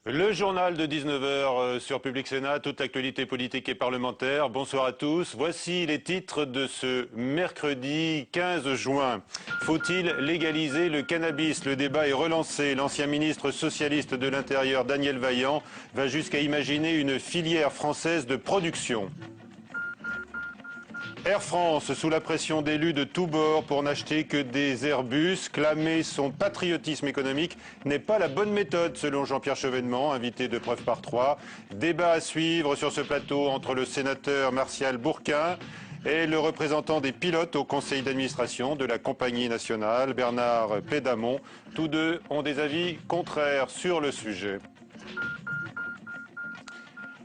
Le journal de 19h sur Public Sénat, toute l'actualité politique et parlementaire. Bonsoir à tous. Voici les titres de ce mercredi 15 juin. Faut-il légaliser le cannabis? Le débat est relancé. L'ancien ministre socialiste de l'Intérieur, Daniel Vaillant, va jusqu'à imaginer une filière française de production. Air France, sous la pression d'élus de tous bords pour n'acheter que des Airbus, clamer son patriotisme économique n'est pas la bonne méthode selon Jean-Pierre Chevènement, invité de Preuve par 3. Débat à suivre sur ce plateau entre le sénateur Martial Bourquin et le représentant des pilotes au conseil d'administration de la compagnie nationale, Bernard Pédamon. Tous deux ont des avis contraires sur le sujet.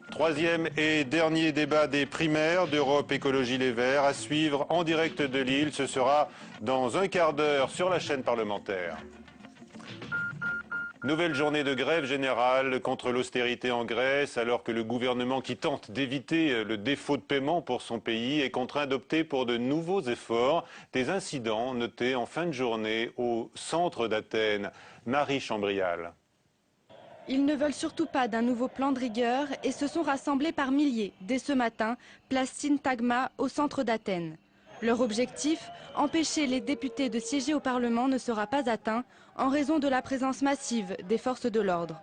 Troisième et dernier débat des primaires d'Europe Écologie Les Verts à suivre en direct de Lille. Ce sera dans un quart d'heure sur la chaîne parlementaire. Nouvelle journée de grève générale contre l'austérité en Grèce, alors que le gouvernement qui tente d'éviter le défaut de paiement pour son pays est contraint d'opter pour de nouveaux efforts. Des incidents notés en fin de journée au centre d'Athènes. Marie Chambrial. Ils ne veulent surtout pas d'un nouveau plan de rigueur et se sont rassemblés par milliers dès ce matin, place Syntagma au centre d'Athènes. Leur objectif, empêcher les députés de siéger au Parlement, ne sera pas atteint en raison de la présence massive des forces de l'ordre.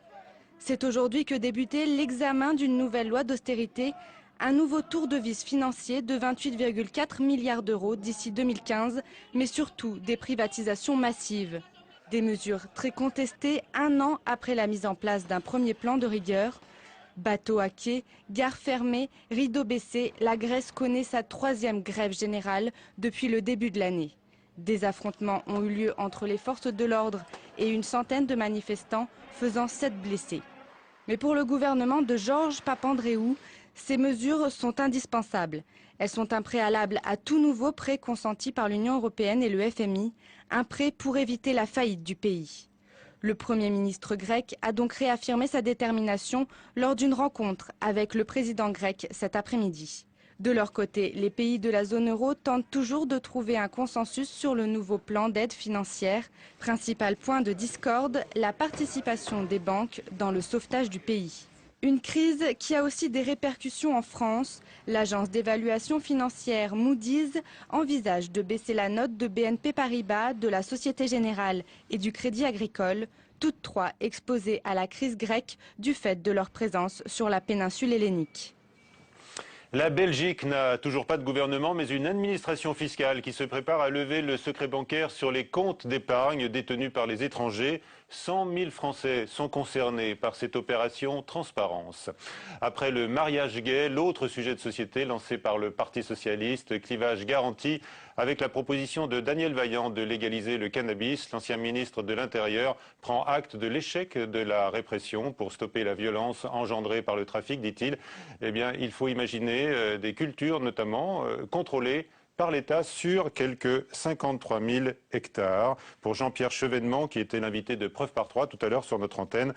C'est aujourd'hui que débutait l'examen d'une nouvelle loi d'austérité, un nouveau tour de vis financier de 28,4 milliards d'euros d'ici 2015, mais surtout des privatisations massives. Des mesures très contestées un an après la mise en place d'un premier plan de rigueur. Bateaux à quai, gares fermées, rideaux baissés, la Grèce connaît sa troisième grève générale depuis le début de l'année. Des affrontements ont eu lieu entre les forces de l'ordre et une centaine de manifestants, faisant 7 blessés. Mais pour le gouvernement de Georges Papandréou, ces mesures sont indispensables. Elles sont un préalable à tout nouveau prêt consenti par l'Union européenne et le FMI, un prêt pour éviter la faillite du pays. Le Premier ministre grec a donc réaffirmé sa détermination lors d'une rencontre avec le président grec cet après-midi. De leur côté, les pays de la zone euro tentent toujours de trouver un consensus sur le nouveau plan d'aide financière. Principal point de discorde, la participation des banques dans le sauvetage du pays. Une crise qui a aussi des répercussions en France. L'agence d'évaluation financière Moody's envisage de baisser la note de BNP Paribas, de la Société Générale et du Crédit Agricole, toutes trois exposées à la crise grecque du fait de leur présence sur la péninsule hellénique. La Belgique n'a toujours pas de gouvernement, mais une administration fiscale qui se prépare à lever le secret bancaire sur les comptes d'épargne détenus par les étrangers. 100 000 Français sont concernés par cette opération transparence. Après le mariage gay, l'autre sujet de société lancé par le Parti socialiste, clivage garanti avec la proposition de Daniel Vaillant de légaliser le cannabis. L'ancien ministre de l'Intérieur prend acte de l'échec de la répression pour stopper la violence engendrée par le trafic, dit-il. Eh bien, il faut imaginer des cultures notamment contrôlées par l'État sur quelques 53 000 hectares. Pour Jean-Pierre Chevènement, qui était l'invité de Preuve par 3 tout à l'heure sur notre antenne,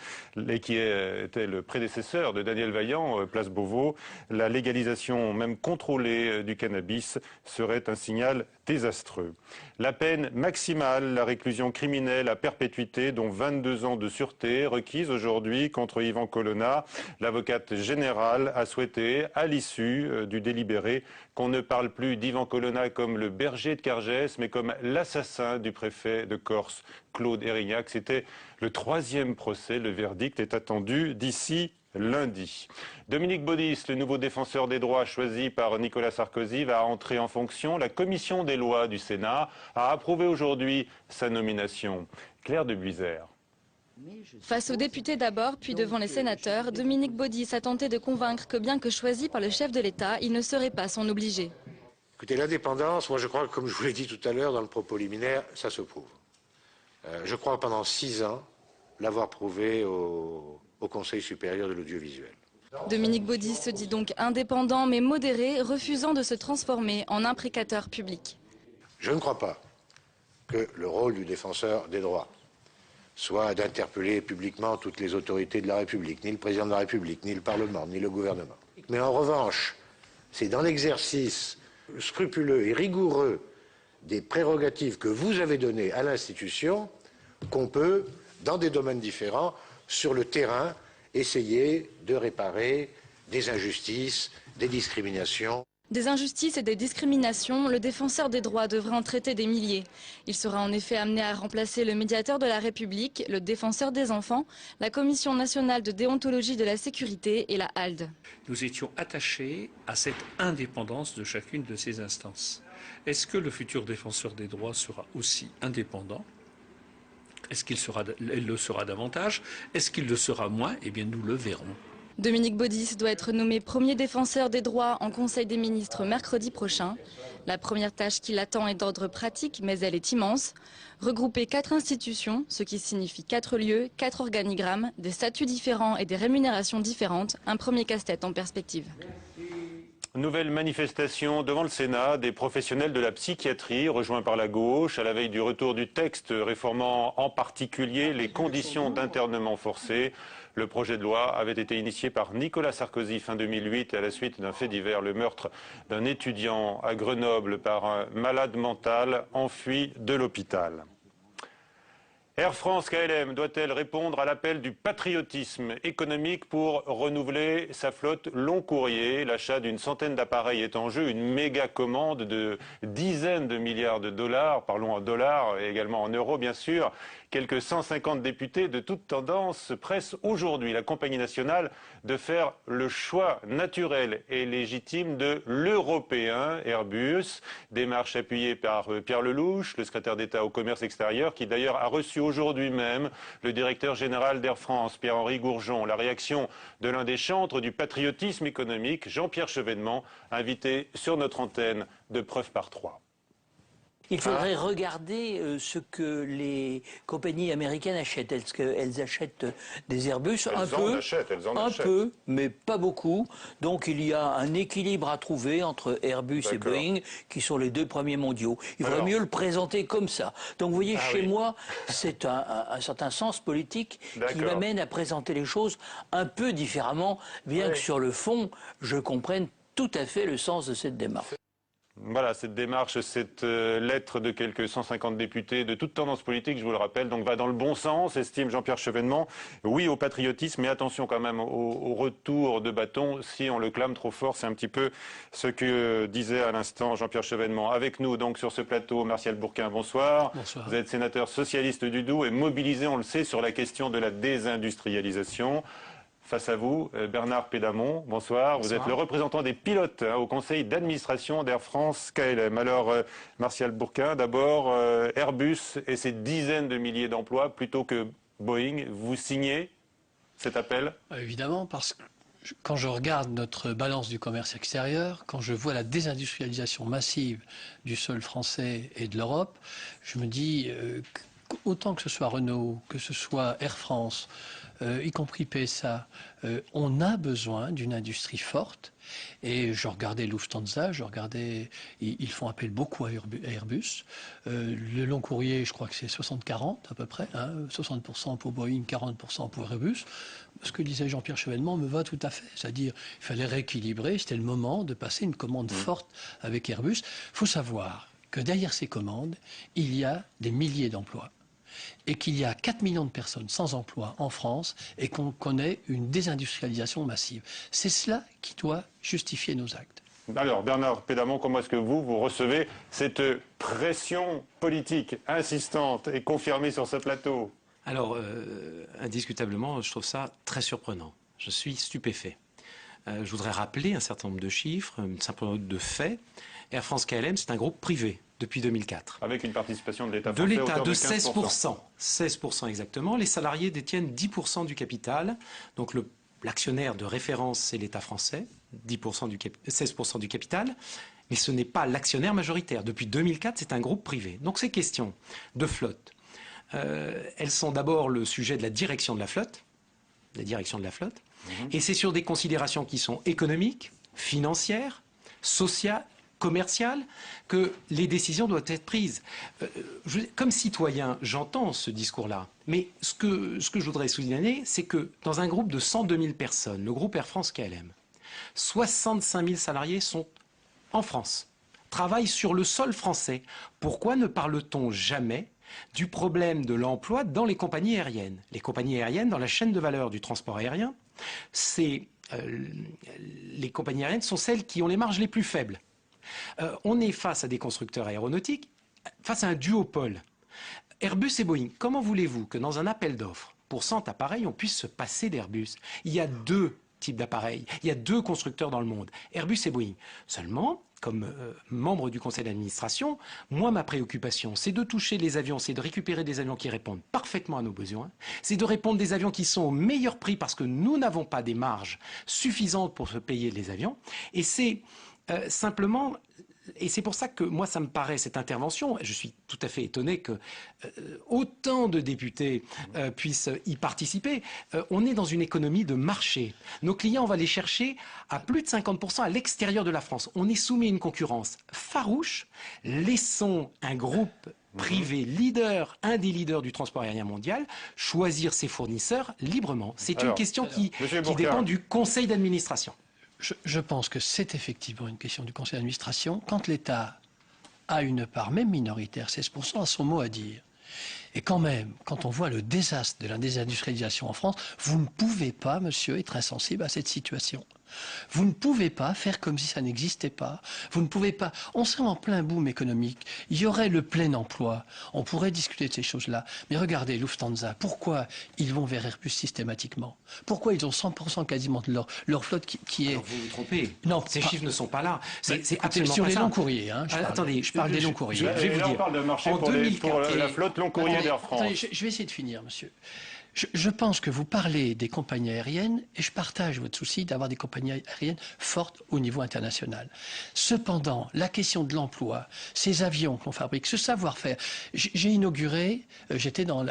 et qui était le prédécesseur de Daniel Vaillant, place Beauvau, la légalisation même contrôlée du cannabis serait un signal désastreux. La peine maximale, la réclusion criminelle à perpétuité, dont 22 ans de sûreté, requise aujourd'hui contre Yvan Colonna. L'avocate générale a souhaité, à l'issue du délibéré, qu'on ne parle plus d'Yvan Colonna comme le berger de Cargès, mais comme l'assassin du préfet de Corse, Claude Érignac. C'était le 3e procès. Le verdict est attendu d'ici lundi. Dominique Baudis, le nouveau défenseur des droits choisi par Nicolas Sarkozy, va entrer en fonction. La commission des lois du Sénat a approuvé aujourd'hui sa nomination. Claire de Buisère. Face aux députés d'abord, puis devant les sénateurs, Dominique Baudis a tenté de convaincre que bien que choisi par le chef de l'État, il ne serait pas son obligé. Écoutez, l'indépendance, moi je crois que, comme je vous l'ai dit tout à l'heure dans le propos liminaire, ça se prouve. Je crois pendant 6 ans l'avoir prouvé au Conseil supérieur de l'audiovisuel. Dominique Baudis se dit donc indépendant mais modéré, refusant de se transformer en imprécateur public. Je ne crois pas que le rôle du défenseur des droits soit d'interpeller publiquement toutes les autorités de la République, ni le président de la République, ni le Parlement, ni le gouvernement. Mais en revanche, c'est dans l'exercice scrupuleux et rigoureux des prérogatives que vous avez données à l'institution qu'on peut, dans des domaines différents, sur le terrain, essayer de réparer des injustices, des discriminations. Des injustices et des discriminations, le défenseur des droits devrait en traiter des milliers. Il sera en effet amené à remplacer le médiateur de la République, le défenseur des enfants, la Commission nationale de déontologie de la sécurité et la HALDE. Nous étions attachés à cette indépendance de chacune de ces instances. Est-ce que le futur défenseur des droits sera aussi indépendant ? Est-ce qu'il le sera davantage? Est-ce qu'il le sera moins? Eh bien, nous le verrons. Dominique Baudis doit être nommé premier défenseur des droits en Conseil des ministres mercredi prochain. La première tâche qui l'attend est d'ordre pratique, mais elle est immense. Regrouper 4 institutions, ce qui signifie 4 lieux, 4 organigrammes, des statuts différents et des rémunérations différentes. Un premier casse-tête en perspective. Nouvelle manifestation devant le Sénat des professionnels de la psychiatrie rejoints par la gauche à la veille du retour du texte réformant en particulier les conditions d'internement forcé. Le projet de loi avait été initié par Nicolas Sarkozy fin 2008 à la suite d'un fait divers, le meurtre d'un étudiant à Grenoble par un malade mental enfui de l'hôpital. Air France KLM doit-elle répondre à l'appel du patriotisme économique pour renouveler sa flotte long courrier? L'achat d'une centaine d'appareils est en jeu, une méga commande de dizaines de milliards de dollars, parlons en dollars et également en euros bien sûr. Quelques 150 députés de toutes tendances se pressent aujourd'hui, la compagnie nationale, de faire le choix naturel et légitime de l'européen Airbus. Démarche appuyée par Pierre Lellouche, le secrétaire d'État au commerce extérieur, qui d'ailleurs a reçu aujourd'hui même le directeur général d'Air France, Pierre-Henri Gourgeon. La réaction de l'un des chantres du patriotisme économique, Jean-Pierre Chevènement, invité sur notre antenne de Preuve par 3. Il faudrait regarder ce que les compagnies américaines achètent. Est-ce qu'elles achètent des Airbus? Elles en achètent. Peu, mais pas beaucoup. Donc il y a un équilibre à trouver entre Airbus et Boeing, qui sont les 2 premiers mondiaux. Il faudrait mieux le présenter comme ça. Donc vous voyez, moi, c'est un certain sens politique qui m'amène à présenter les choses un peu différemment, bien que sur le fond, je comprenne tout à fait le sens de cette démarche. Voilà, cette démarche, cette lettre de quelques 150 députés de toute tendance politique, je vous le rappelle, donc va dans le bon sens, estime Jean-Pierre Chevènement. Oui au patriotisme, mais attention quand même au retour de bâton. Si on le clame trop fort, c'est un petit peu ce que disait à l'instant Jean-Pierre Chevènement. Avec nous donc sur ce plateau, Martial Bourquin, bonsoir. Bonsoir. Vous êtes sénateur socialiste du Doubs et mobilisé, on le sait, sur la question de la désindustrialisation. Face à vous, Bernard Pédamon, bonsoir. Vous êtes le représentant des pilotes au conseil d'administration d'Air France KLM. Alors, Martial Bourquin, d'abord, Airbus et ses dizaines de milliers d'emplois plutôt que Boeing, vous signez cet appel? Évidemment, parce que quand je regarde notre balance du commerce extérieur, quand je vois la désindustrialisation massive du sol français et de l'Europe, je me dis, autant que ce soit Renault, que ce soit Air France, y compris PSA, on a besoin d'une industrie forte. Et je regardais Lufthansa, ils font appel beaucoup à Airbus. Le long courrier, je crois que c'est 60-40 à peu près, 60% pour Boeing, 40% pour Airbus. Ce que disait Jean-Pierre Chevènement me va tout à fait. C'est-à-dire qu'il fallait rééquilibrer, c'était le moment de passer une commande forte avec Airbus. Il faut savoir que derrière ces commandes, il y a des milliers d'emplois. Et qu'il y a 4 millions de personnes sans emploi en France et qu'on connaît une désindustrialisation massive. C'est cela qui doit justifier nos actes. Alors, Bernard Pédamon, comment est-ce que vous recevez cette pression politique insistante et confirmée sur ce plateau? Alors, indiscutablement, je trouve ça très surprenant. Je suis stupéfait. Je voudrais rappeler un certain nombre de chiffres, un certain nombre de faits. Air France KLM, c'est un groupe privé depuis 2004. Avec une participation de l'État français. De l'État, de 16%. 16% exactement. Les salariés détiennent 10% du capital. Donc l'actionnaire de référence, c'est l'État français, 16% du capital. Mais ce n'est pas l'actionnaire majoritaire. Depuis 2004, c'est un groupe privé. Donc ces questions de flotte, elles sont d'abord le sujet de la direction de la flotte. Et c'est sur des considérations qui sont économiques, financières, sociales, commerciales, que les décisions doivent être prises. Comme citoyen, j'entends ce discours-là, mais ce que je voudrais souligner, c'est que dans un groupe de 102 000 personnes, le groupe Air France KLM, 65 000 salariés sont en France, travaillent sur le sol français. Pourquoi ne parle-t-on jamais du problème de l'emploi dans les compagnies aériennes? Les compagnies aériennes, dans la chaîne de valeur du transport aérien, les compagnies aériennes sont celles qui ont les marges les plus faibles. On est face à des constructeurs aéronautiques, face à un duopole. Airbus et Boeing, comment voulez-vous que dans un appel d'offres pour 100 appareils, on puisse se passer d'Airbus? Il y a 2 types d'appareils, il y a 2 constructeurs dans le monde, Airbus et Boeing. Seulement, comme membre du conseil d'administration, moi, ma préoccupation, c'est de toucher les avions, c'est de récupérer des avions qui répondent parfaitement à nos besoins, c'est de répondre des avions qui sont au meilleur prix parce que nous n'avons pas des marges suffisantes pour se payer les avions. Et c'est simplement... Et c'est pour ça que moi, ça me paraît, cette intervention, je suis tout à fait étonné que autant de députés puissent y participer. On est dans une économie de marché. Nos clients, on va les chercher à plus de 50% à l'extérieur de la France. On est soumis à une concurrence farouche. Laissons un groupe privé leader, un des leaders du transport aérien mondial, choisir ses fournisseurs librement. C'est une question qui dépend du conseil d'administration. Je pense que c'est effectivement une question du conseil d'administration. Quand l'État a une part, même minoritaire, 16%, a son mot à dire. Et quand même, quand on voit le désastre de la désindustrialisation en France, vous ne pouvez pas, monsieur, être insensible à cette situation. Vous ne pouvez pas faire comme si ça n'existait pas. Vous ne pouvez pas... On serait en plein boom économique. Il y aurait le plein emploi. On pourrait discuter de ces choses-là. Mais regardez, Lufthansa, pourquoi ils vont vers Airbus systématiquement? Pourquoi ils ont 100% quasiment de leur flotte qui est... Alors vous vous trompez. Non, ces chiffres ne sont pas là. C'est absolument sur pas les ça. longs courriers. Hein, je parle des longs courriers. Je vais vous dire. On parle de marché pour la flotte long courrier d'Air France. Attendez, je vais essayer de finir, monsieur. Je pense que vous parlez des compagnies aériennes et je partage votre souci d'avoir des compagnies aériennes fortes au niveau international. Cependant, la question de l'emploi, ces avions qu'on fabrique, ce savoir-faire, j'ai inauguré, j'étais dans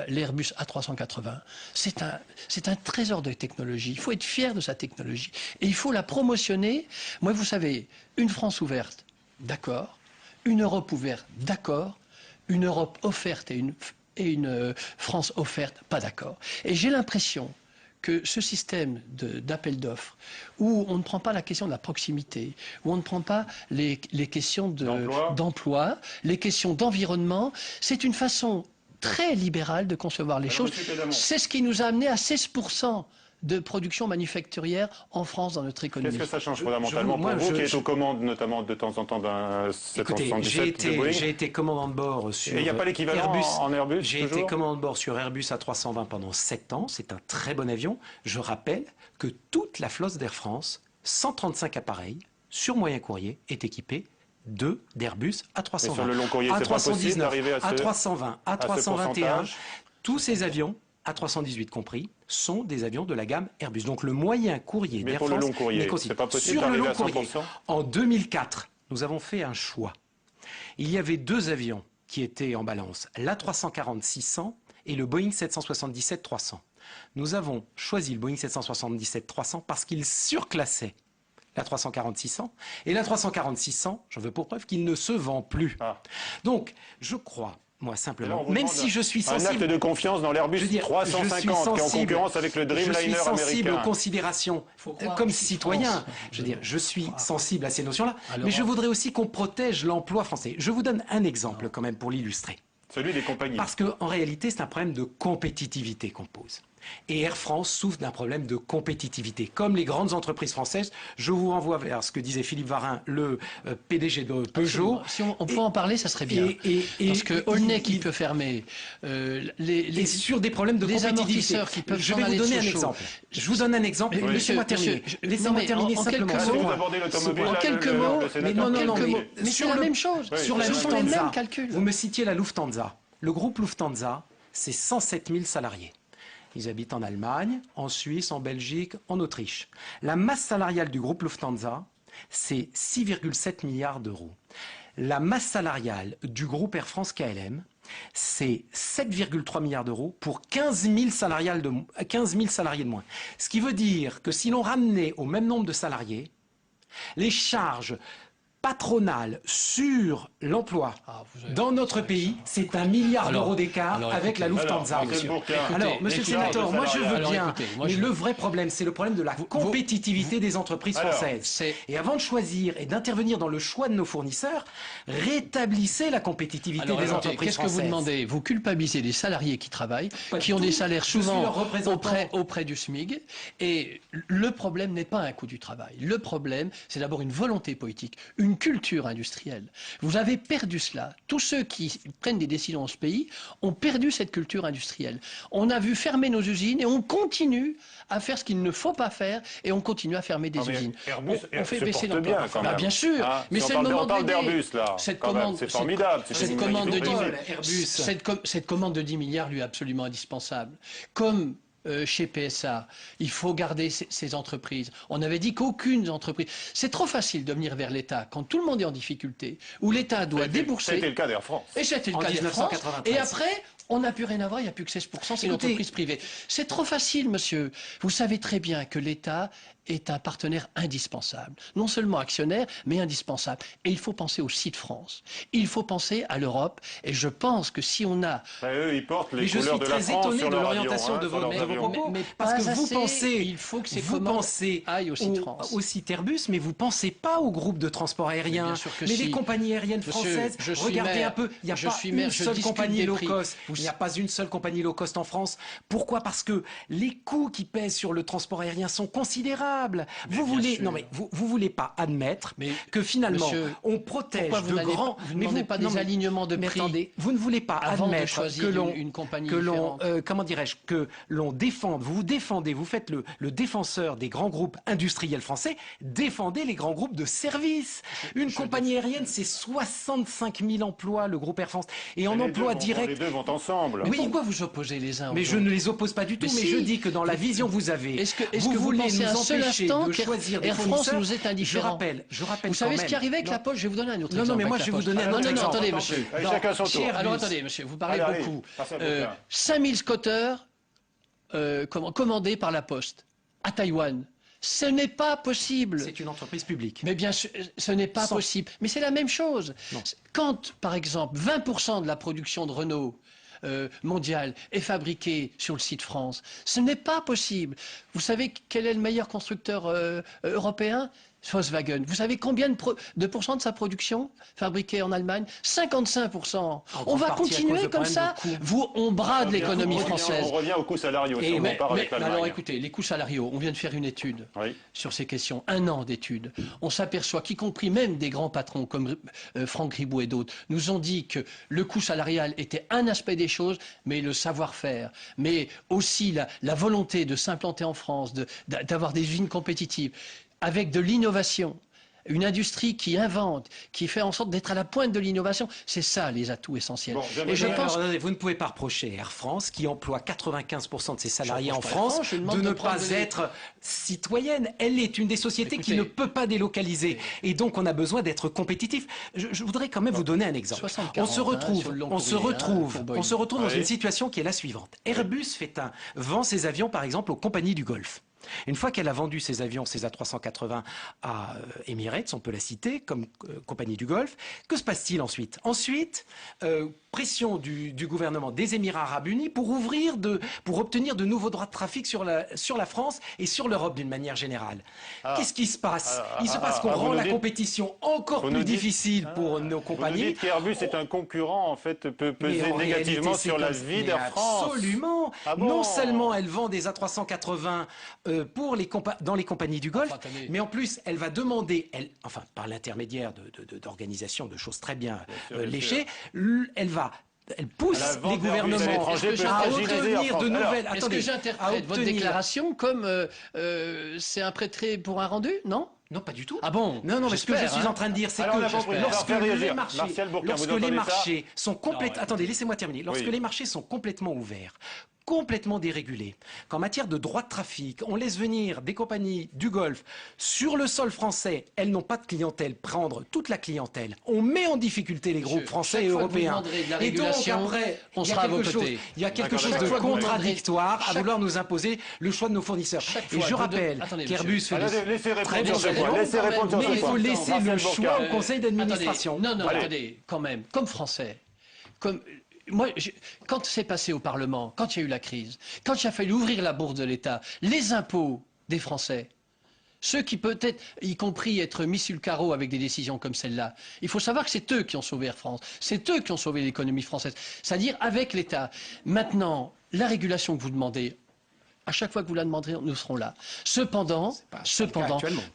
l'Airbus A380. C'est un trésor de technologie. Il faut être fier de sa technologie et il faut la promotionner. Moi, vous savez, une France ouverte, d'accord. Une Europe ouverte, d'accord. Une Europe offerte et une France offerte, pas d'accord. Et j'ai l'impression que ce système d'appel d'offres, où on ne prend pas la question de la proximité, où on ne prend pas les questions d'emploi, les questions d'environnement, c'est une façon très libérale de concevoir les choses. C'est ce qui nous a amené à 16% de production manufacturière en France dans notre économie. Qu'est-ce que ça change fondamentalement pour vous qui êtes aux commandes notamment de temps en temps d'un 777 de Boeing? J'ai été commandant de bord sur Et il n'y a pas l'équivalent en Airbus? J'ai été commandant de bord sur Airbus A320 pendant 7 ans. C'est un très bon avion. Je rappelle que toute la flotte d'Air France, 135 appareils sur moyen courrier, est équipée d'Airbus A320. Et sur le long courrier, c'est pas possible d'arriver à A320, A321, tous ces avions, A318 compris, sont des avions de la gamme Airbus. Donc le moyen courrier d'Air France... Mais pour le long courrier, c'est pas possible d'arriver à 100%? En 2004, nous avons fait un choix. Il y avait 2 avions qui étaient en balance, l'A340-600 et le Boeing 777-300. Nous avons choisi le Boeing 777-300 parce qu'il surclassait l'A340-600. Et l'A340-600, j'en veux pour preuve qu'il ne se vend plus. Donc, je crois... Moi, simplement, même si je suis sensible... Un acte de confiance dans l'Airbus 350, qui est en concurrence avec le Dreamliner américain. Je suis sensible aux considérations comme citoyen. Je veux dire, je suis sensible à ces notions-là. Mais je voudrais aussi qu'on protège l'emploi français. Je vous donne un exemple quand même pour l'illustrer. Celui des compagnies. Parce qu'en réalité, c'est un problème de compétitivité qu'on pose. Et Air France souffre d'un problème de compétitivité. Comme les grandes entreprises françaises, je vous renvoie vers ce que disait Philippe Varin, le PDG de Peugeot. Si on peut en parler, ça serait bien. Parce que Aulnay qui peut fermer, et sur des problèmes de compétitivité. Qui peuvent je vais vous donner un exemple. Je vous donne un exemple. Laissez-moi terminer. Laissez-moi terminer simplement. En quelques mots, mais c'est la même chose. Sur la Lufthansa, vous me citiez la Lufthansa. Le groupe Lufthansa, c'est 107 000 salariés. Ils habitent en Allemagne, en Suisse, en Belgique, en Autriche. La masse salariale du groupe Lufthansa, c'est 6,7 milliards d'euros. La masse salariale du groupe Air France KLM, c'est 7,3 milliards d'euros pour 15 000 salariés de moins. Ce qui veut dire que si l'on ramenait au même nombre de salariés, les charges patronale sur l'emploi dans notre pays, c'est 1 milliard d'euros d'écart avec la Lufthansa, monsieur. Alors, monsieur le sénateur, moi je veux bien, mais le vrai problème, c'est le problème de la compétitivité des entreprises françaises. Et avant de choisir et d'intervenir dans le choix de nos fournisseurs, rétablissez la compétitivité des entreprises françaises. Qu'est-ce que vous demandez? Vous culpabilisez les salariés qui travaillent, qui ont des salaires souvent auprès du SMIC. Et le problème n'est pas un coût du travail. Le problème, c'est d'abord une volonté politique, une culture industrielle. Vous avez perdu cela. Tous ceux qui prennent des décisions dans ce pays ont perdu cette culture industrielle. On a vu fermer nos usines et on continue à faire ce qu'il ne faut pas faire et on continue à fermer des usines. Airbus, on fait baisser l'emploi. Bien sûr, mais c'est le moment d'Airbus là. C'est formidable. Cette commande de 10 milliards lui est absolument indispensable. Comme chez PSA, il faut garder ces entreprises. On avait dit qu'aucune entreprise... C'est trop facile de venir vers l'État quand tout le monde est en difficulté, où l'État doit débourser... C'était le cas d'Air France. Et c'était le cas d'Air France. Et après, on n'a plus rien à voir, il n'y a plus que 16%, c'est une entreprise privée. C'est trop facile, monsieur. Vous savez très bien que l'État est un partenaire indispensable. Non seulement actionnaire, mais indispensable. Et il faut penser au site France. Il faut penser à l'Europe. Et je pense que si on a... eux, ils portent les couleurs de la France sur leur avion. Je suis très étonné de l'orientation de vos propos. Mais parce que vous pensez... Il faut que ces commandes aillent au site France. Au site Airbus, mais vous ne pensez pas au groupe de transport aérien. Mais les compagnies aériennes françaises, regardez un peu, il n'y a pas une seule compagnie low cost. Il n'y a pas une seule compagnie low cost en France. Pourquoi? Parce que les coûts qui pèsent sur le transport aérien sont considérables. Vous voulez pas admettre que finalement on protège de grands. Vous ne demandez pas des alignements de prix. Attendez, vous ne voulez pas admettre que l'on défende. Vous défendez. Vous faites le défenseur des grands groupes industriels français. Défendez les grands groupes de services. Une compagnie aérienne, c'est 65 000 emplois, le groupe Air France, et en emploi direct. Les deux vont ensemble. Mais pourquoi vous opposez les uns aux autres? Mais je ne les oppose pas du tout. Mais je dis que dans la vision que vous avez, vous voulez nous empêcher de choisir des fournisseurs. Air France nous est indifférent. Je rappelle. Vous savez ce qui arrive avec la Poste? Je vais vous donner un autre exemple. Non, mais moi je vais vous donner un autre exemple. Attendez, monsieur. Chacun son tour. Alors attendez, monsieur, vous parlez beaucoup. 5000 scooters commandés par la Poste à Taïwan. Ce n'est pas possible. C'est une entreprise publique. Mais bien sûr, ce n'est pas possible. Mais c'est la même chose. Non. Quand, par exemple, 20% de la production de Renault mondiale est fabriquée sur le site France, ce n'est pas possible. Vous savez quel est le meilleur constructeur européen? Volkswagen. Vous savez combien de pourcents de sa production fabriquée en Allemagne? 55%. On va continuer comme ça. On brade l'économie française. On revient aux coûts salariaux. Alors écoutez, les coûts salariaux, on vient de faire une étude sur ces questions, 1 an d'étude. On s'aperçoit qu'y compris même des grands patrons comme Franck Ribot et d'autres nous ont dit que le coût salarial était un aspect des choses, mais le savoir-faire, mais aussi la volonté de s'implanter en France, d'avoir des usines compétitives, avec de l'innovation, une industrie qui invente, qui fait en sorte d'être à la pointe de l'innovation, c'est ça les atouts essentiels. Et je pense que vous ne pouvez pas reprocher Air France, qui emploie 95% de ses salariés en France, de ne pas être citoyenne. Elle est une des sociétés qui ne peut pas délocaliser. Et donc on a besoin d'être compétitif. Je voudrais quand même vous donner un exemple. On se retrouve dans une situation qui est la suivante. Airbus vend ses avions par exemple aux compagnies du Golfe. Une fois qu'elle a vendu ses avions, ses A380 à Emirates, on peut la citer comme compagnie du Golfe, que se passe-t-il ensuite? Ensuite, pression du gouvernement des Émirats Arabes Unis pour obtenir de nouveaux droits de trafic sur la France et sur l'Europe d'une manière générale. Qu'est-ce qui se passe? Il se passe qu'on rend la compétition encore plus difficile pour nos compagnies. Vous dites qu'Airbus est un concurrent, en fait, peut peser négativement sur la vie d'Air France. Absolument. Non seulement elle vend des A380 dans les compagnies du Golfe, mais en plus elle va demander, par l'intermédiaire d'organisations de choses très bien léchées, elle pousse les gouvernements à obtenir de nouvelles... Est-ce que j'interprète votre déclaration comme c'est un prêt pour un rendu? Non? Non, pas du tout. Ah bon? Non, mais ce que je suis en train de dire, c'est que lorsque les marchés sont complètement... Attendez, laissez-moi terminer. Lorsque les marchés sont complètement ouverts, complètement dérégulés, qu'en matière de droits de trafic, on laisse venir des compagnies du Golfe sur le sol français, elles n'ont pas de clientèle, prendre toute la clientèle. On met en difficulté les groupes français et européens. Et donc après, il y a quelque chose de contradictoire à vouloir nous imposer le choix de nos fournisseurs. Et je rappelle qu'Airbus fait très bien. Laissez répondre sur Mais ce il point. faut laisser Raphaël le choix Bourquin. au conseil d'administration. Non, Allez. attendez, quand même, comme Français, comme... Moi, quand c'est passé au Parlement, quand il y a eu la crise, quand il a fallu ouvrir la bourse de l'État, les impôts des Français, ceux qui peut-être, y compris être mis sur le carreau avec des décisions comme celle-là, il faut savoir que c'est eux qui ont sauvé Air France, c'est eux qui ont sauvé l'économie française, c'est-à-dire avec l'État. Maintenant, la régulation que vous demandez, à chaque fois que vous la demanderez, nous serons là. Cependant,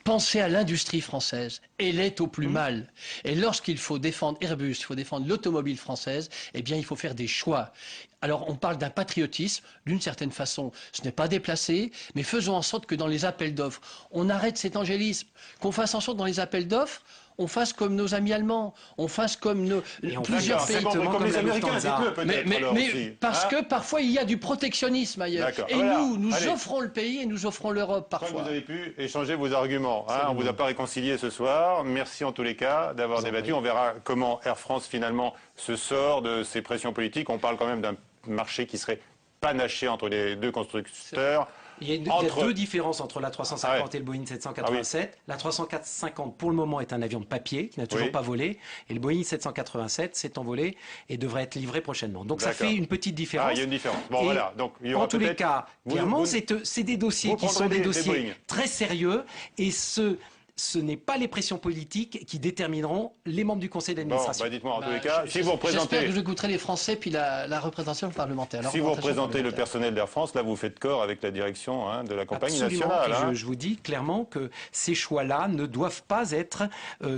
pensez à l'industrie française. Elle est au plus mal. Et lorsqu'il faut défendre Airbus, il faut défendre l'automobile française, eh bien, il faut faire des choix. Alors, on parle d'un patriotisme, d'une certaine façon, ce n'est pas déplacé, mais faisons en sorte que dans les appels d'offres, on arrête cet angélisme, qu'on fasse en sorte dans les appels d'offres, on fasse comme nos amis allemands, on fasse comme plusieurs pays. Comme les Américains, dites-le peut-être. Mais parce que parfois il y a du protectionnisme ailleurs. Et nous offrons le pays et nous offrons l'Europe parfois. Vous avez pu échanger vos arguments. On ne vous a pas réconcilié ce soir. Merci en tous les cas d'avoir débattu. On verra comment Air France finalement se sort de ces pressions politiques. On parle quand même d'un marché qui serait panaché entre les deux constructeurs. Il y a deux différences entre la 350 et le Boeing 787. La 350, pour le moment, est un avion de papier qui n'a toujours pas volé. Et le Boeing 787 s'est envolé et devrait être livré prochainement. Donc ça fait une petite différence. Il y a une différence. Bon, voilà. Donc, il y aura en tous les cas, clairement, c'est des dossiers qui sont des dossiers très sérieux. Et ce n'est pas les pressions politiques qui détermineront les membres du conseil d'administration. Bon, dites-moi en tous les cas, si vous représentez... J'espère que j'écouterai les Français puis la représentation parlementaire. Si vous représentez le personnel d'Air France, là vous faites corps avec la direction de la compagnie nationale. Je vous dis clairement que ces choix-là ne doivent pas être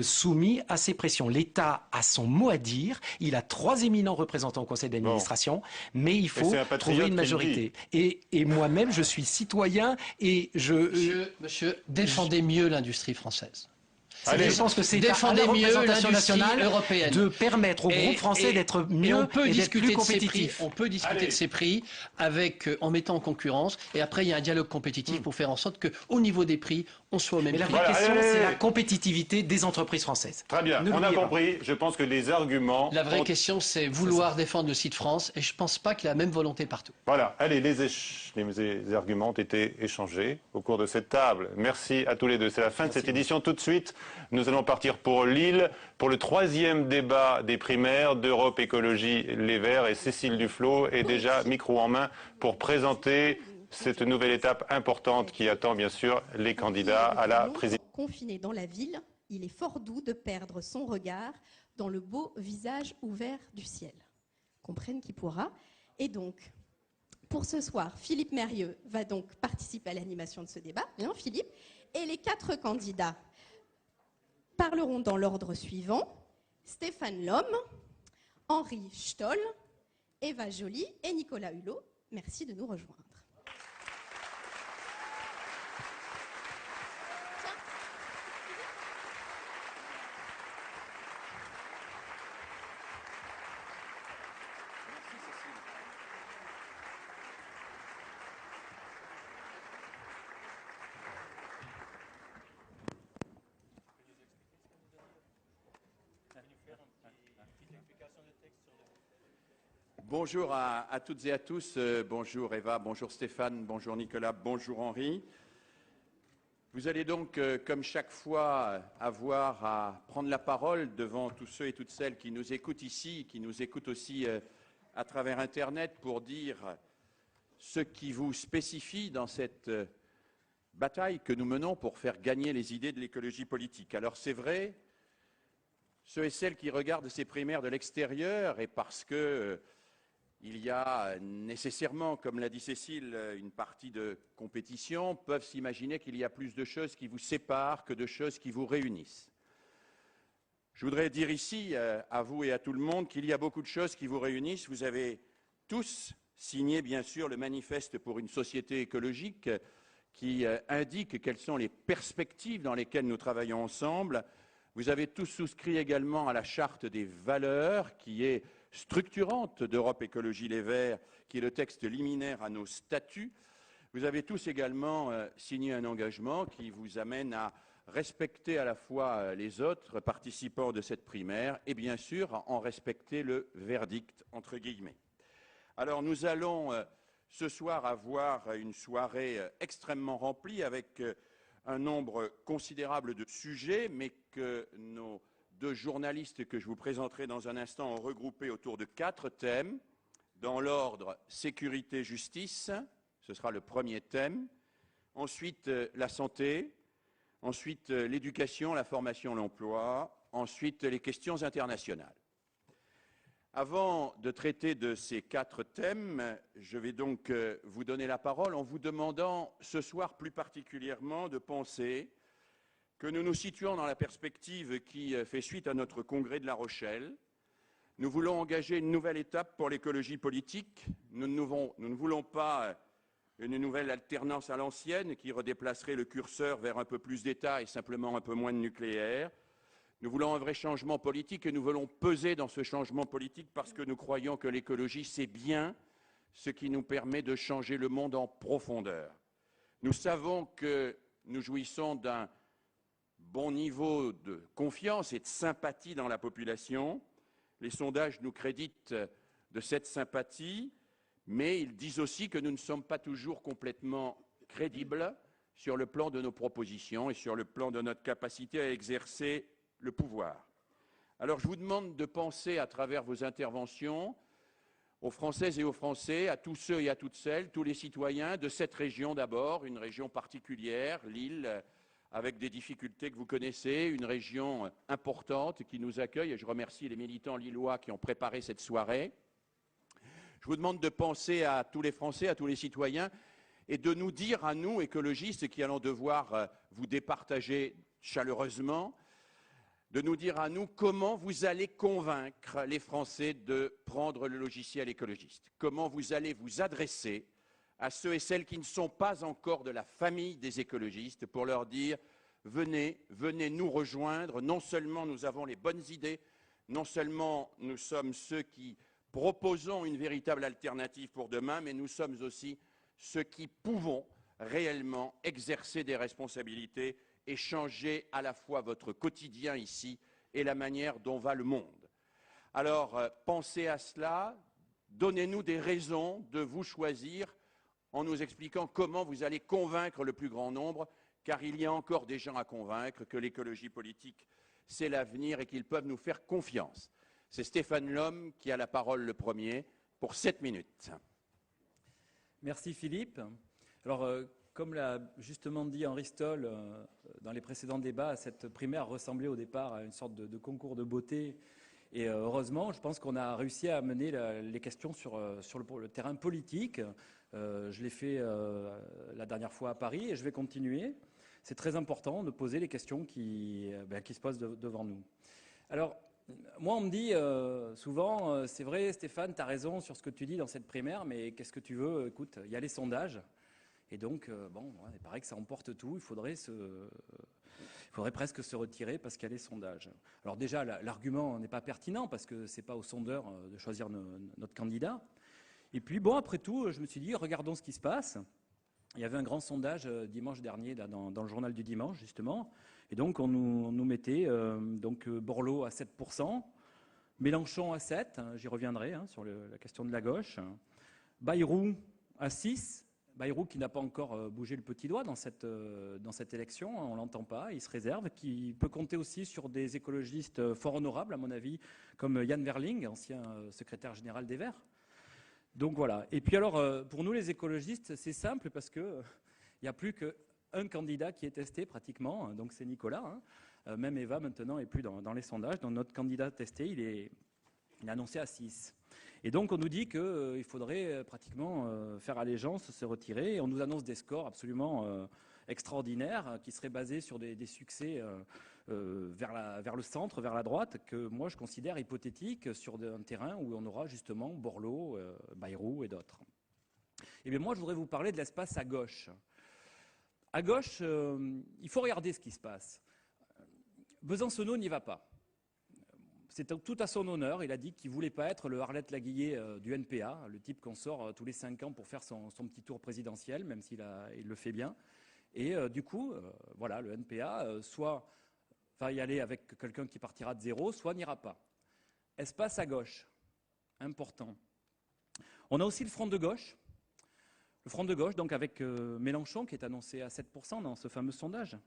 soumis à ces pressions. L'État a son mot à dire, il a 3 éminents représentants au conseil d'administration, mais il faut trouver une majorité. Et moi-même, je suis citoyen et Monsieur, défendez mieux l'industrie française. Je pense que c'est à la représentation nationale européenne de permettre au groupe français d'être mieux et d'être plus compétitif. On peut discuter de ces prix en mettant en concurrence et après il y a un dialogue compétitif pour faire en sorte qu'au niveau des prix, on soit au même prix. Mais la vraie question, c'est la compétitivité des entreprises françaises. Très bien, on a compris. Je pense que les arguments... La vraie question, c'est vouloir défendre le site France et je ne pense pas qu'il y a la même volonté partout. Voilà, allez, les arguments ont été échangés au cours de cette table. Merci à tous les deux. C'est la fin de cette édition. Tout de suite, nous allons partir pour Lille pour le 3e débat des primaires d'Europe Écologie Les Verts. Et Cécile Duflot est déjà micro en main pour présenter cette nouvelle étape importante qui attend bien sûr les candidats à la présidence. Confiné dans la ville, il est fort doux de perdre son regard dans le beau visage ouvert du ciel. Comprenne qui pourra. Et donc, pour ce soir, Philippe Mérieux va donc participer à l'animation de ce débat. Bien, Philippe. Et les 4 candidats parleront dans l'ordre suivant: Stéphane Lhomme, Henri Stoll, Eva Joly et Nicolas Hulot. Merci de nous rejoindre. Bonjour à toutes et à tous. Bonjour Eva, bonjour Stéphane, bonjour Nicolas, bonjour Henri. Vous allez donc, comme chaque fois, avoir à prendre la parole devant tous ceux et toutes celles qui nous écoutent ici, qui nous écoutent aussi à travers Internet, pour dire ce qui vous spécifie dans cette bataille que nous menons pour faire gagner les idées de l'écologie politique. Alors c'est vrai, ceux et celles qui regardent ces primaires de l'extérieur, et parce que il y a nécessairement, comme l'a dit Cécile, une partie de compétition, peuvent s'imaginer qu'il y a plus de choses qui vous séparent que de choses qui vous réunissent. Je voudrais dire ici, à vous et à tout le monde, qu'il y a beaucoup de choses qui vous réunissent. Vous avez tous signé, bien sûr, le manifeste pour une société écologique qui indique quelles sont les perspectives dans lesquelles nous travaillons ensemble. Vous avez tous souscrit également à la charte des valeurs qui est structurante d'Europe Écologie Les Verts, qui est le texte liminaire à nos statuts. Vous avez tous également signé un engagement qui vous amène à respecter à la fois les autres participants de cette primaire et bien sûr en respecter le verdict, entre guillemets. Alors nous allons ce soir avoir une soirée extrêmement remplie avec un nombre considérable de sujets, mais que nos deux journalistes que je vous présenterai dans un instant ont regroupé autour de 4 thèmes. Dans l'ordre sécurité-justice, ce sera le premier thème. Ensuite, la santé. Ensuite, l'éducation, la formation, l'emploi. Ensuite, les questions internationales. Avant de traiter de ces 4 thèmes, je vais donc vous donner la parole en vous demandant ce soir plus particulièrement de penser que nous nous situons dans la perspective qui fait suite à notre congrès de La Rochelle. Nous voulons engager une nouvelle étape pour l'écologie politique. Nous ne voulons pas une nouvelle alternance à l'ancienne qui redéplacerait le curseur vers un peu plus d'État et simplement un peu moins de nucléaire. Nous voulons un vrai changement politique et nous voulons peser dans ce changement politique parce que nous croyons que l'écologie, c'est bien ce qui nous permet de changer le monde en profondeur. Nous savons que nous jouissons d'un bon niveau de confiance et de sympathie dans la population. Les sondages nous créditent de cette sympathie, mais ils disent aussi que nous ne sommes pas toujours complètement crédibles sur le plan de nos propositions et sur le plan de notre capacité à exercer le pouvoir. Alors je vous demande de penser à travers vos interventions aux Françaises et aux Français, à tous ceux et à toutes celles, tous les citoyens de cette région d'abord, une région particulière, Lille, avec des difficultés que vous connaissez, une région importante qui nous accueille, et je remercie les militants lillois qui ont préparé cette soirée. Je vous demande de penser à tous les Français, à tous les citoyens, et de nous dire à nous, écologistes, qui allons devoir vous départager chaleureusement, de nous dire à nous comment vous allez convaincre les Français de prendre le logiciel écologiste, comment vous allez vous adresser à ceux et celles qui ne sont pas encore de la famille des écologistes pour leur dire « venez nous rejoindre, non seulement nous avons les bonnes idées, non seulement nous sommes ceux qui proposons une véritable alternative pour demain, mais nous sommes aussi ceux qui pouvons réellement exercer des responsabilités et changer à la fois votre quotidien ici et la manière dont va le monde. » Alors, pensez à cela, donnez-nous des raisons de vous choisir en nous expliquant comment vous allez convaincre le plus grand nombre, car il y a encore des gens à convaincre que l'écologie politique, c'est l'avenir et qu'ils peuvent nous faire confiance. C'est Stéphane Lhomme qui a la parole le premier pour 7 minutes. Merci Philippe. Alors, comme l'a justement dit Henri Stoll dans les précédents débats, cette primaire ressemblait au départ à une sorte de concours de beauté. Et heureusement, je pense qu'on a réussi à amener les questions sur le terrain politique. Je l'ai fait la dernière fois à Paris et je vais continuer. C'est très important de poser les questions qui se posent devant nous. Alors, moi, on me dit souvent, c'est vrai Stéphane, tu as raison sur ce que tu dis dans cette primaire, mais qu'est-ce que tu veux? Écoute, il y a les sondages. Et donc, il paraît que ça emporte tout. Il faudrait presque se retirer parce qu'il y a les sondages. Alors déjà, l'argument n'est pas pertinent parce que ce n'est pas aux sondeurs de choisir notre candidat. Et puis, après tout, je me suis dit, regardons ce qui se passe. Il y avait un grand sondage dimanche dernier dans le journal du dimanche, justement. Et donc, on nous mettait Borloo à 7%, Mélenchon à 7%, j'y reviendrai sur la question de la gauche, Bayrou à 6%, Bayrou qui n'a pas encore bougé le petit doigt dans cette élection, on ne l'entend pas, il se réserve, qui peut compter aussi sur des écologistes fort honorables, à mon avis, comme Yann Verling, ancien secrétaire général des Verts. Donc voilà. Et puis alors, pour nous les écologistes, c'est simple parce qu'il n'y a plus qu'un candidat qui est testé pratiquement, donc c'est Nicolas. Même Eva maintenant n'est plus dans les sondages. Donc notre candidat testé, il est annoncé à 6. Et donc on nous dit qu'il faudrait pratiquement faire allégeance, se retirer. Et on nous annonce des scores absolument extraordinaires qui seraient basés sur des succès vers le centre, vers la droite, que moi je considère hypothétiques sur un terrain où on aura justement Borloo, Bayrou et d'autres. Et bien moi je voudrais vous parler de l'espace à gauche. À gauche, il faut regarder ce qui se passe. Besancenot n'y va pas. C'est tout à son honneur. Il a dit qu'il ne voulait pas être le Arlette Laguillet du NPA, le type qu'on sort tous les 5 ans pour faire son petit tour présidentiel, même s'il le fait bien. Et du coup, le NPA, soit va y aller avec quelqu'un qui partira de zéro, soit n'ira pas. Espace à gauche, important. On a aussi le front de gauche, Le front de gauche, donc avec Mélenchon, qui est annoncé à 7% dans ce fameux sondage.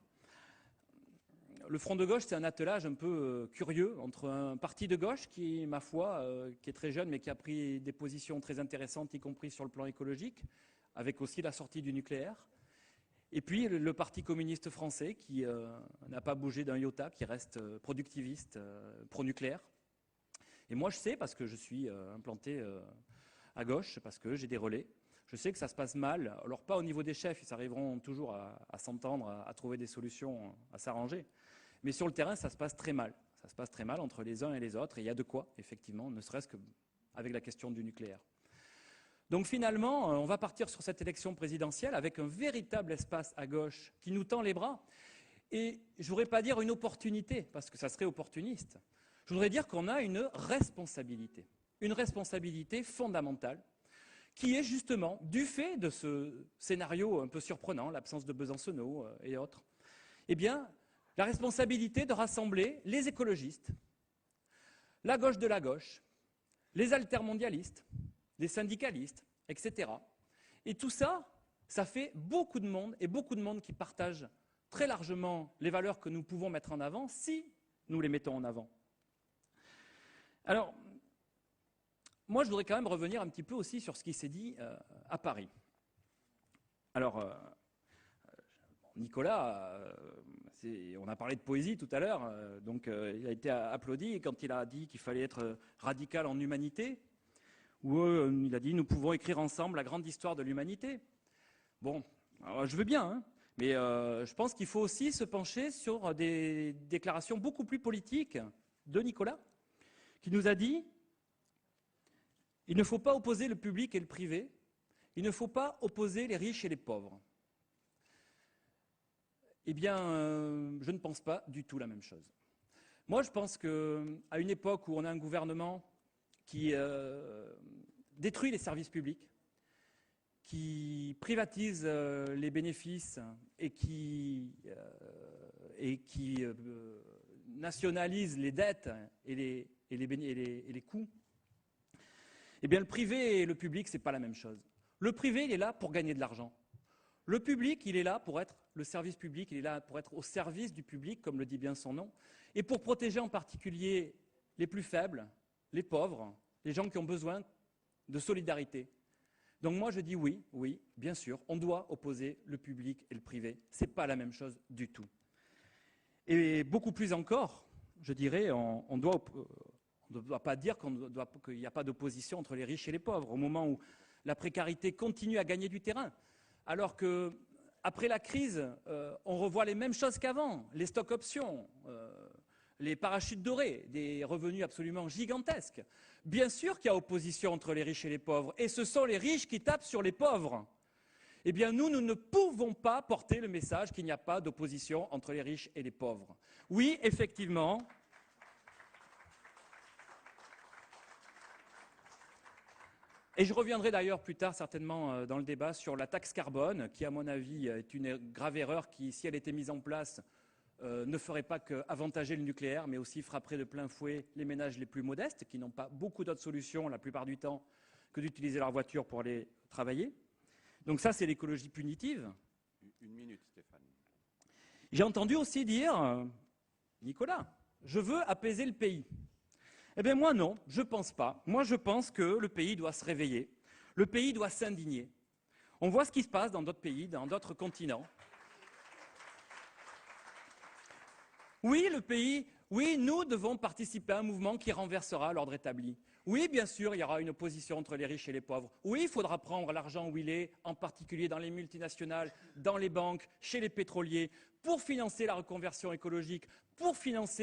Le front de gauche, c'est un attelage un peu curieux entre un parti de gauche qui, ma foi, qui est très jeune, mais qui a pris des positions très intéressantes, y compris sur le plan écologique, avec aussi la sortie du nucléaire. Et puis le Parti communiste français, qui n'a pas bougé d'un iota, qui reste productiviste, pro-nucléaire. Et moi, je sais, parce que je suis implanté à gauche, parce que j'ai des relais, je sais que ça se passe mal. Alors pas au niveau des chefs, ils arriveront toujours à s'entendre, à trouver des solutions, à s'arranger. Mais sur le terrain, ça se passe très mal. Ça se passe très mal entre les uns et les autres. Et il y a de quoi, effectivement, ne serait-ce qu'avec la question du nucléaire. Donc finalement, on va partir sur cette élection présidentielle avec un véritable espace à gauche qui nous tend les bras. Et je ne voudrais pas dire une opportunité, parce que ça serait opportuniste. Je voudrais dire qu'on a une responsabilité fondamentale, qui est justement, du fait de ce scénario un peu surprenant, l'absence de Besancenot et autres, eh bien, la responsabilité de rassembler les écologistes, la gauche de la gauche, les altermondialistes, les syndicalistes, etc. Et tout ça, ça fait beaucoup de monde, et beaucoup de monde qui partagent très largement les valeurs que nous pouvons mettre en avant si nous les mettons en avant. Alors, moi, je voudrais quand même revenir un petit peu aussi sur ce qui s'est dit à Paris. Alors, Nicolas, on a parlé de poésie tout à l'heure, donc il a été applaudi quand il a dit qu'il fallait être radical en humanité, où il a dit « Nous pouvons écrire ensemble la grande histoire de l'humanité ». Bon, alors, je veux bien, hein, mais je pense qu'il faut aussi se pencher sur des déclarations beaucoup plus politiques de Nicolas, qui nous a dit: il ne faut pas opposer le public et le privé, il ne faut pas opposer les riches et les pauvres. Eh bien, je ne pense pas du tout la même chose. Moi, je pense qu'à une époque où on a un gouvernement qui détruit les services publics, qui privatise les bénéfices et qui nationalise les dettes et les coûts, eh bien, le privé et le public, ce n'est pas la même chose. Le privé, il est là pour gagner de l'argent. Le public, il est là pour être, le service public, il est là pour être au service du public, comme le dit bien son nom, et pour protéger en particulier les plus faibles, les pauvres, les gens qui ont besoin de solidarité. Donc moi, je dis oui, bien sûr, on doit opposer le public et le privé. Ce n'est pas la même chose du tout. Et beaucoup plus encore, je dirais, on ne doit pas dire qu'il n'y a pas d'opposition entre les riches et les pauvres, au moment où la précarité continue à gagner du terrain. Alors qu'après la crise, on revoit les mêmes choses qu'avant, les stock options, les parachutes dorés, des revenus absolument gigantesques. Bien sûr qu'il y a opposition entre les riches et les pauvres, et ce sont les riches qui tapent sur les pauvres. Eh bien nous ne pouvons pas porter le message qu'il n'y a pas d'opposition entre les riches et les pauvres. Oui, effectivement, et je reviendrai d'ailleurs plus tard certainement dans le débat sur la taxe carbone, qui à mon avis est une grave erreur qui, si elle était mise en place, ne ferait pas qu'avantager le nucléaire, mais aussi frapperait de plein fouet les ménages les plus modestes, qui n'ont pas beaucoup d'autres solutions la plupart du temps que d'utiliser leur voiture pour aller travailler. Donc ça, c'est l'écologie punitive. Une minute, Stéphane. J'ai entendu aussi dire, Nicolas, je veux apaiser le pays. Eh bien moi non, je ne pense pas. Moi je pense que le pays doit se réveiller, le pays doit s'indigner. On voit ce qui se passe dans d'autres pays, dans d'autres continents. Oui, le pays, oui, nous devons participer à un mouvement qui renversera l'ordre établi. Oui, bien sûr, il y aura une opposition entre les riches et les pauvres. Oui, il faudra prendre l'argent où il est, en particulier dans les multinationales, dans les banques, chez les pétroliers, pour financer la reconversion écologique, pour financer